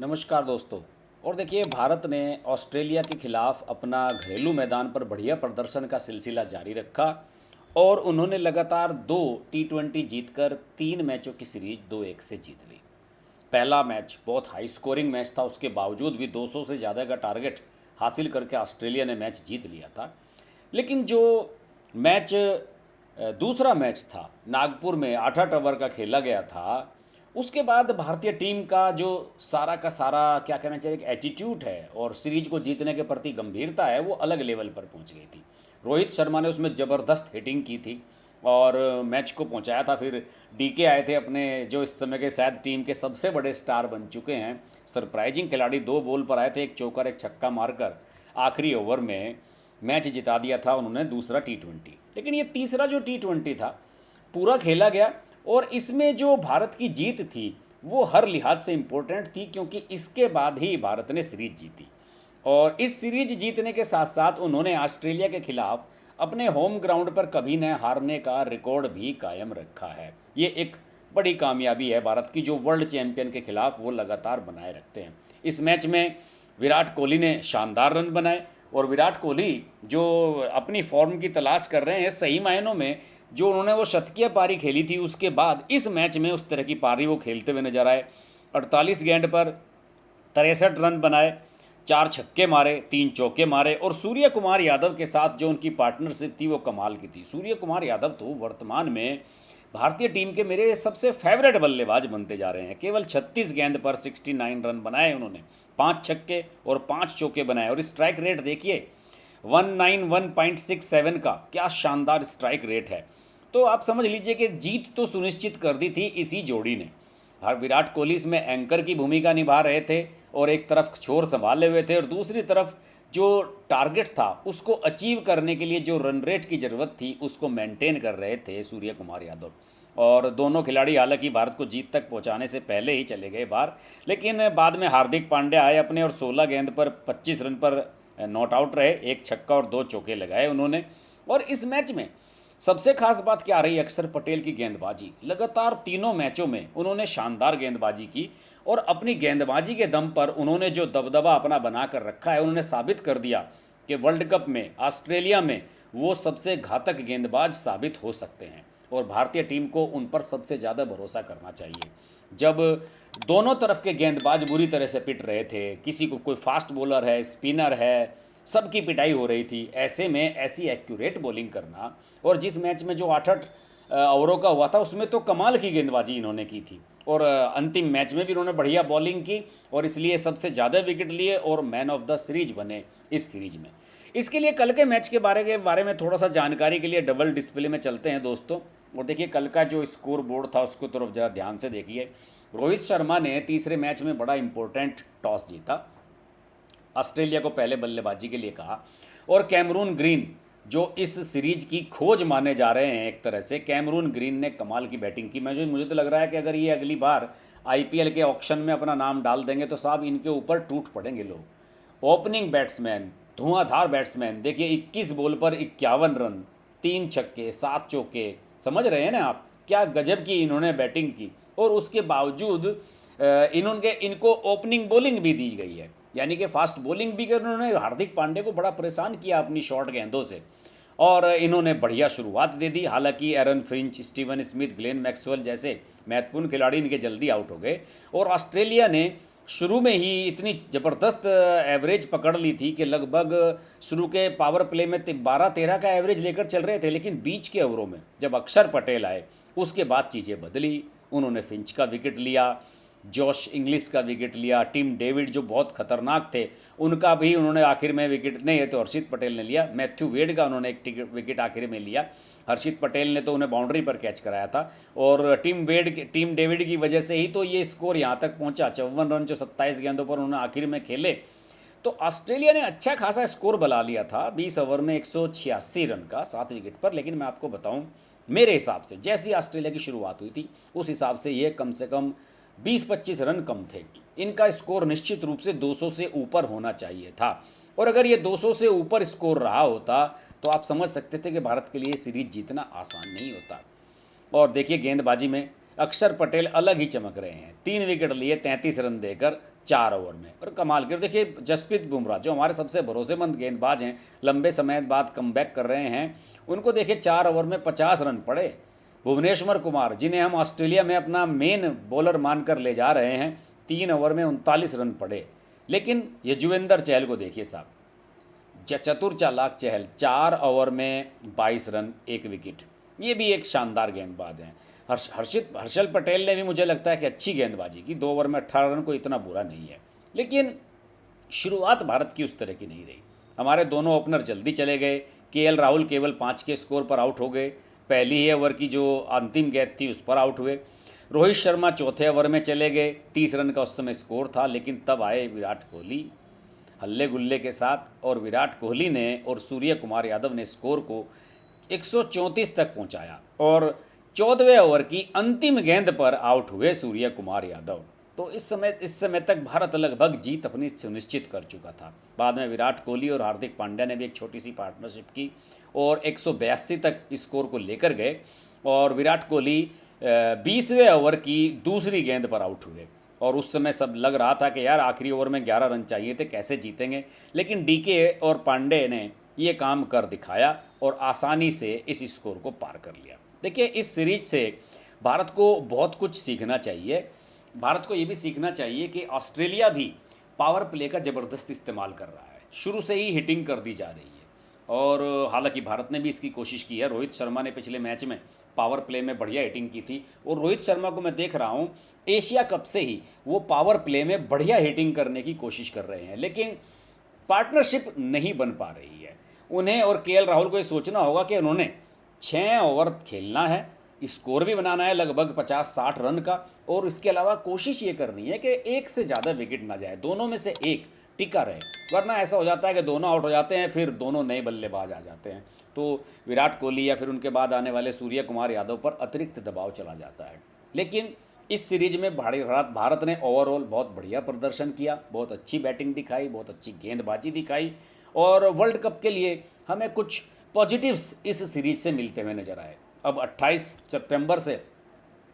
नमस्कार दोस्तों। और देखिए, भारत ने ऑस्ट्रेलिया के खिलाफ अपना घरेलू मैदान पर बढ़िया प्रदर्शन का सिलसिला जारी रखा और उन्होंने लगातार 2 T20 जीतकर 3 मैचों की सीरीज 2-1 से जीत ली। पहला मैच बहुत हाई स्कोरिंग मैच था, उसके बावजूद भी 200 से ज़्यादा का टारगेट हासिल करके ऑस्ट्रेलिया ने मैच जीत लिया था। लेकिन जो मैच दूसरा मैच था, नागपुर में 8-8 ओवर का खेला गया था। उसके बाद भारतीय टीम का जो सारा का सारा क्या कहना चाहिए, एक एटीट्यूड है और सीरीज को जीतने के प्रति गंभीरता है, वो अलग लेवल पर पहुंच गई थी। रोहित शर्मा ने उसमें ज़बरदस्त हिटिंग की थी और मैच को पहुंचाया था। फिर डीके आए थे अपने, जो इस समय के शायद टीम के सबसे बड़े स्टार बन चुके हैं। सरप्राइजिंग खिलाड़ी, 2 बॉल पर आए थे, एक चौकर एक छक्का मारकर आखिरी ओवर में मैच जिता दिया था उन्होंने, दूसरा T20। लेकिन ये तीसरा जो T20 था, पूरा खेला गया और इसमें जो भारत की जीत थी वो हर लिहाज से इम्पोर्टेंट थी, क्योंकि इसके बाद ही भारत ने सीरीज जीती। और इस सीरीज जीतने के साथ साथ उन्होंने ऑस्ट्रेलिया के खिलाफ अपने होम ग्राउंड पर कभी न हारने का रिकॉर्ड भी कायम रखा है। ये एक बड़ी कामयाबी है भारत की, जो वर्ल्ड चैंपियन के खिलाफ वो लगातार बनाए रखते हैं। इस मैच में विराट कोहली ने शानदार रन बनाए और विराट कोहली जो अपनी फॉर्म की तलाश कर रहे हैं सही मायनों में, जो उन्होंने वो शतकीय पारी खेली थी उसके बाद इस मैच में उस तरह की पारी वो खेलते हुए नजर आए। 48 गेंद पर 63 रन बनाए, 4 छक्के मारे, 3 चौके मारे और सूर्य कुमार यादव के साथ जो उनकी पार्टनरशिप थी वो कमाल की थी। सूर्य कुमार यादव तो वर्तमान में भारतीय टीम के मेरे सबसे फेवरेट बल्लेबाज बनते जा रहे हैं। केवल 36 गेंद पर 69 रन बनाए उन्होंने, 5 छक्के और 5 चौके बनाए और स्ट्राइक रेट देखिए 191.67 का, क्या शानदार स्ट्राइक रेट है। तो आप समझ लीजिए कि जीत तो सुनिश्चित कर दी थी इसी जोड़ी ने। हर विराट कोहली इसमें एंकर की भूमिका निभा रहे थे और एक तरफ छोर संभाले हुए थे और दूसरी तरफ जो टारगेट था उसको अचीव करने के लिए जो रन रेट की ज़रूरत थी उसको मेंटेन कर रहे थे सूर्य कुमार यादव। और दोनों खिलाड़ी हालांकि भारत को जीत तक पहुंचाने से पहले ही चले गए बाहर, लेकिन बाद में हार्दिक पांड्या आए अपने और 16 गेंद पर 25 रन पर नॉट आउट रहे, 1 छक्का और 2 चौके लगाए उन्होंने। और इस मैच में सबसे खास बात क्या रही, अक्षर पटेल की गेंदबाजी। लगातार तीनों मैचों में उन्होंने शानदार गेंदबाजी की और अपनी गेंदबाजी के दम पर उन्होंने जो दबदबा अपना बना कर रखा है, उन्होंने साबित कर दिया कि वर्ल्ड कप में ऑस्ट्रेलिया में वो सबसे घातक गेंदबाज साबित हो सकते हैं और भारतीय टीम को उन पर सबसे ज़्यादा भरोसा करना चाहिए। जब दोनों तरफ के गेंदबाज बुरी तरह से पिट रहे थे, किसी को कोई फास्ट बॉलर है, स्पिनर है, सबकी पिटाई हो रही थी, ऐसे में ऐसी एक्यूरेट बॉलिंग करना। और जिस मैच में जो 8-8 ओवरों का हुआ था उसमें तो कमाल की गेंदबाजी इन्होंने की थी और अंतिम मैच में भी इन्होंने बढ़िया बॉलिंग की और इसलिए सबसे ज़्यादा विकेट लिए और मैन ऑफ द सीरीज बने इस सीरीज में। इसके लिए कल के मैच के बारे में थोड़ा सा जानकारी के लिए डबल डिस्प्ले में चलते हैं दोस्तों। और देखिए, कल का जो स्कोर बोर्ड था उसको तरफ ज़रा ध्यान से देखिए। रोहित शर्मा ने तीसरे मैच में बड़ा इंपॉर्टेंट टॉस जीता, ऑस्ट्रेलिया को पहले बल्लेबाजी के लिए कहा और कैमरून ग्रीन जो इस सीरीज की खोज माने जा रहे हैं, एक तरह से कैमरून ग्रीन ने कमाल की बैटिंग की। मुझे तो लग रहा है कि अगर ये अगली बार आईपीएल के ऑक्शन में अपना नाम डाल देंगे तो साहब इनके ऊपर टूट पड़ेंगे लोग। ओपनिंग बैट्समैन, धुआंधार बैट्समैन, देखिए 21 बॉल पर 51 रन, 3 छक्के 7 चौके, समझ रहे हैं ना आप, क्या गजब की इन्होंने बैटिंग की। और उसके बावजूद इनको ओपनिंग बॉलिंग भी दी गई है, यानी कि फास्ट बॉलिंग भी कर, उन्होंने हार्दिक पांड्या को बड़ा परेशान किया अपनी शॉर्ट गेंदों से और इन्होंने बढ़िया शुरुआत दे दी। हालांकि Aaron Finch, Steven Smith, Glenn Maxwell जैसे महत्वपूर्ण खिलाड़ी इनके जल्दी आउट हो गए और ऑस्ट्रेलिया ने शुरू में ही इतनी ज़बरदस्त एवरेज पकड़ ली थी कि लगभग शुरू के पावर प्ले में 12-13 का एवरेज लेकर चल रहे थे। लेकिन बीच के ओवरों में जब अक्षर पटेल आए उसके बाद चीज़ें बदली। उन्होंने फिंच का विकेट लिया, जॉश इंग्लिश का विकेट लिया, टिम डेविड जो बहुत खतरनाक थे उनका भी उन्होंने आखिर में विकेट, नहीं है तो हर्षित पटेल ने लिया, मैथ्यू वेड का उन्होंने एक विकेट आखिर में लिया। हर्षित पटेल ने तो उन्हें बाउंड्री पर कैच कराया था और टिम डेविड की वजह से ही तो ये स्कोर यहाँ तक पहुँचा। 54 रन जो 27 गेंदों पर उन्होंने आखिर में खेले, तो ऑस्ट्रेलिया ने अच्छा खासा स्कोर बना लिया था 20 ओवर में 186 रन का 7 विकेट पर। लेकिन मैं आपको बताऊं, मेरे हिसाब से जैसी ऑस्ट्रेलिया की शुरुआत हुई थी उस हिसाब से ये कम से कम 20-25 रन कम थे। इनका स्कोर निश्चित रूप से 200 से ऊपर होना चाहिए था और अगर ये 200 से ऊपर स्कोर रहा होता तो आप समझ सकते थे कि भारत के लिए सीरीज जीतना आसान नहीं होता। और देखिए, गेंदबाजी में अक्षर पटेल अलग ही चमक रहे हैं, 3 विकेट लिए 33 रन देकर 4 ओवर में। और कमाल कर देखिए, जसप्रीत बुमराह जो हमारे सबसे भरोसेमंद गेंदबाज हैं, लंबे समय बाद कमबैक कर रहे हैं, उनको देखिए 4 ओवर में 50 रन पड़े। भुवनेश्वर कुमार जिन्हें हम ऑस्ट्रेलिया में अपना मेन बॉलर मानकर ले जा रहे हैं, 3 ओवर में 39 रन पड़े। लेकिन युजवेंद्र चहल को देखिए साहब, चतुर चालाक चहल 4 ओवर में 22 रन, 1 विकेट। ये भी एक शानदार गेंदबाज हैं। हर्षल पटेल ने भी मुझे लगता है कि अच्छी गेंदबाजी की, 2 ओवर में 18 रन, कोई इतना बुरा नहीं है। लेकिन शुरुआत भारत की उस तरह की नहीं रही। हमारे दोनों ओपनर जल्दी चले गए। केएल राहुल केवल 5 के स्कोर पर आउट हो गए। पहली ही ओवर की जो अंतिम गेंद थी उस पर आउट हुए। रोहित शर्मा चौथे ओवर में चले गए, 30 रन का उस समय स्कोर था। लेकिन तब आए विराट कोहली हल्ले गुल्ले के साथ, और विराट कोहली ने और सूर्य कुमार यादव ने स्कोर को 134 तक पहुंचाया और 14वें ओवर की अंतिम गेंद पर आउट हुए सूर्य कुमार यादव। तो इस समय तक भारत लगभग जीत अपनी सुनिश्चित कर चुका था। बाद में विराट कोहली और हार्दिक पांड्या ने भी एक छोटी सी पार्टनरशिप की और 182 तक इस स्कोर को लेकर गए, और विराट कोहली 20वें ओवर की दूसरी गेंद पर आउट हुए। और उस समय सब लग रहा था कि यार आखिरी ओवर में 11 रन चाहिए थे, कैसे जीतेंगे। लेकिन डीके और पांडे ने ये काम कर दिखाया और आसानी से इस स्कोर को पार कर लिया। देखिए, इस सीरीज से भारत को बहुत कुछ सीखना चाहिए। भारत को ये भी सीखना चाहिए कि ऑस्ट्रेलिया भी पावर प्ले का ज़बरदस्त इस्तेमाल कर रहा है, शुरू से ही हिटिंग कर दी जा रही है। और हालांकि भारत ने भी इसकी कोशिश की है। रोहित शर्मा ने पिछले मैच में पावर प्ले में बढ़िया हिटिंग की थी, और रोहित शर्मा को मैं देख रहा हूँ एशिया कप से ही वो पावर प्ले में बढ़िया हिटिंग करने की कोशिश कर रहे हैं। लेकिन पार्टनरशिप नहीं बन पा रही है। उन्हें और केएल राहुल को ये सोचना होगा कि उन्होंने 6 ओवर खेलना है, स्कोर भी बनाना है लगभग 50-60 रन का, और इसके अलावा कोशिश ये करनी है कि एक से ज़्यादा विकेट ना जाए, दोनों में से एक टिका रहे। वरना ऐसा हो जाता है कि दोनों आउट हो जाते हैं, फिर दोनों नए बल्लेबाज आ जाते हैं, तो विराट कोहली या फिर उनके बाद आने वाले सूर्य कुमार यादव पर अतिरिक्त दबाव चला जाता है। लेकिन इस सीरीज में भारत ने ओवरऑल बहुत बढ़िया प्रदर्शन किया, बहुत अच्छी बैटिंग दिखाई, बहुत अच्छी गेंदबाजी दिखाई, और वर्ल्ड कप के लिए हमें कुछ पॉजिटिव्स इस सीरीज से मिलते हुए नजर आए। अब 28 सितंबर से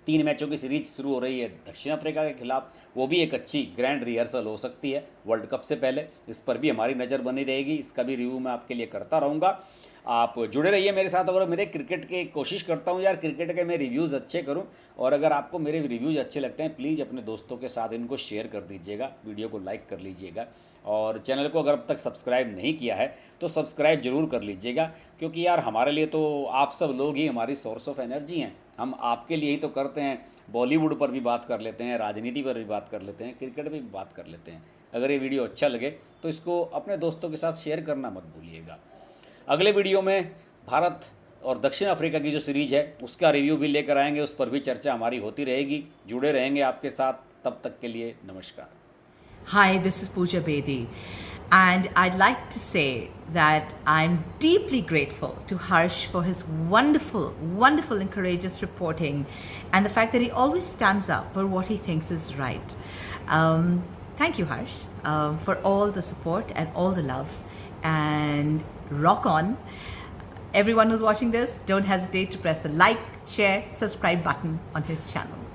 3 मैचों की सीरीज शुरू हो रही है दक्षिण अफ्रीका के खिलाफ। वो भी एक अच्छी ग्रैंड रिहर्सल हो सकती है वर्ल्ड कप से पहले। इस पर भी हमारी नज़र बनी रहेगी, इसका भी रिव्यू मैं आपके लिए करता रहूँगा। आप जुड़े रहिए मेरे साथ। और मेरे क्रिकेट के कोशिश करता हूँ यार क्रिकेट के मैं रिव्यूज़ अच्छे करूँ, और अगर आपको मेरे रिव्यूज़ अच्छे लगते हैं प्लीज़ अपने दोस्तों के साथ इनको शेयर कर दीजिएगा, वीडियो को लाइक कर लीजिएगा, और चैनल को अगर अब तक सब्सक्राइब नहीं किया है तो सब्सक्राइब ज़रूर कर लीजिएगा। क्योंकि यार हमारे लिए तो आप सब लोग ही हमारी सोर्स ऑफ एनर्जी हैं। हम आपके लिए ही तो करते हैं। बॉलीवुड पर भी बात कर लेते हैं, राजनीति पर भी बात कर लेते हैं, क्रिकेट पर भी बात कर लेते हैं। अगर ये वीडियो अच्छा लगे तो इसको अपने दोस्तों के साथ शेयर करना मत भूलिएगा। अगले वीडियो में भारत और दक्षिण अफ्रीका की जो सीरीज है उसका रिव्यू भी लेकर आएंगे, उस पर भी चर्चा हमारी होती रहेगी। जुड़े रहेंगे आपके साथ, तब तक के लिए नमस्कार। Hi, this is Pooja Bedi, and I'd like to say that I'm deeply grateful to Harsh for his wonderful, wonderful and courageous reporting, and the fact that he always stands up for what he thinks is right. Thank you, Harsh, for all the support and all the love, and rock on. Everyone who's watching this, don't hesitate to press the like, share, subscribe button on his channel.